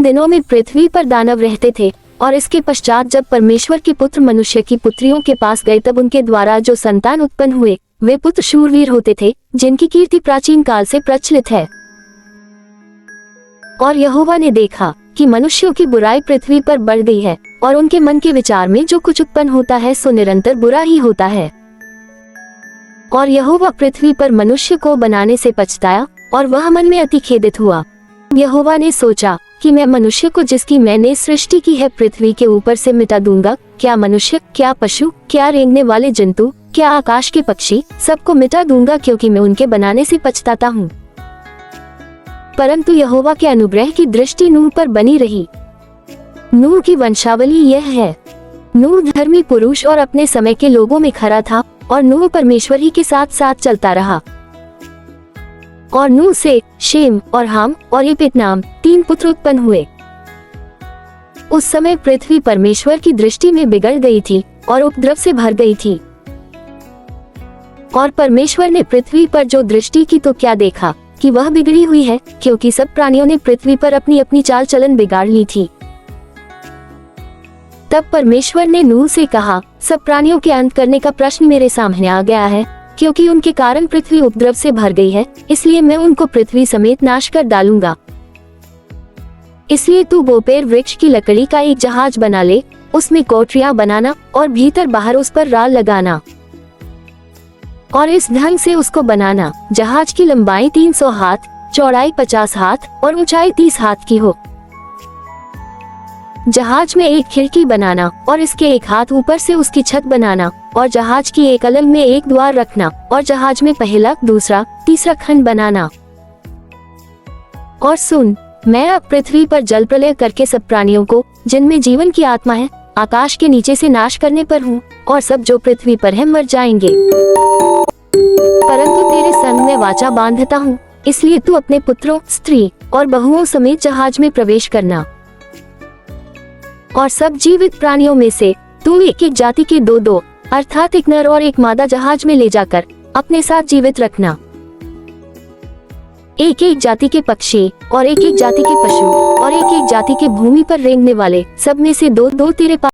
दिनों में पृथ्वी पर दानव रहते थे और इसके पश्चात जब परमेश्वर के पुत्र मनुष्य की पुत्रियों के पास गए तब उनके द्वारा जो संतान उत्पन्न हुए वे पुत्र शूरवीर होते थे, जिनकी कीर्ति प्राचीन काल से प्रचलित है। और यहोवा ने देखा कि मनुष्यों की बुराई पृथ्वी पर बढ़ गई है और उनके मन के विचार में जो कुछ उत्पन्न होता है सो निरंतर बुरा ही होता है। और यहोवा पृथ्वी पर मनुष्य को बनाने से पछताया और वह मन में अति खेदित हुआ। यहोवा ने सोचा कि मैं मनुष्य को जिसकी मैंने सृष्टि की है पृथ्वी के ऊपर से मिटा दूंगा, क्या मनुष्य, क्या पशु, क्या रेंगने वाले जंतु, क्या आकाश के पक्षी, सबको मिटा दूंगा, क्योंकि मैं उनके बनाने से पछताता हूँ। परंतु यहोवा के अनुग्रह की दृष्टि नूह पर बनी रही। नूह की वंशावली यह है। नूह धर्मी पुरुष और अपने समय के लोगों में खरा था और नूह परमेश्वर ही के साथ साथ चलता रहा। और नूह से शेम और हाम और येपेत नाम 3 पुत्र उत्पन्न हुए। उस समय पृथ्वी परमेश्वर की दृष्टि में बिगड़ गई थी और उपद्रव से भर गई थी। और परमेश्वर ने पृथ्वी पर जो दृष्टि की तो क्या देखा कि वह बिगड़ी हुई है, क्योंकि सब प्राणियों ने पृथ्वी पर अपनी अपनी चाल चलन बिगाड़ ली थी। तब परमेश्वर ने नूह से कहा, सब प्राणियों के अंत करने का प्रश्न मेरे सामने आ गया है, क्योंकि उनके कारण पृथ्वी उपद्रव से भर गई है, इसलिए मैं उनको पृथ्वी समेत नाश कर डालूंगा। इसलिए तू बोपेर वृक्ष की लकड़ी का एक जहाज बना ले, उसमें कोठरियां बनाना और भीतर बाहर उस पर राल लगाना और इस ढंग से उसको बनाना, जहाज की लंबाई 300 हाथ, चौड़ाई 50 हाथ और ऊंचाई 30 हाथ की हो। जहाज में एक खिड़की बनाना और इसके एक हाथ ऊपर से उसकी छत बनाना और जहाज की एक अलग में एक द्वार रखना और जहाज में पहला, दूसरा, तीसरा खंड बनाना। और सुन, मैं अब पृथ्वी पर जल प्रलय करके सब प्राणियों को जिनमें जीवन की आत्मा है आकाश के नीचे से नाश करने पर हूँ, और सब जो पृथ्वी पर है मर जाएंगे। परंतु तेरे संग में वाचा बांधता हूँ, इसलिए तू अपने पुत्रों, स्त्री और बहुओं समेत जहाज में प्रवेश करना। और सब जीवित प्राणियों में से तू एक एक जाति के 2-2 अर्थात एक नर और एक मादा जहाज में ले जाकर अपने साथ जीवित रखना। एक एक जाति के पक्षी और एक एक जाति के पशु और एक एक जाति के भूमि पर रेंगने वाले सब में से 2-2 तेरे पास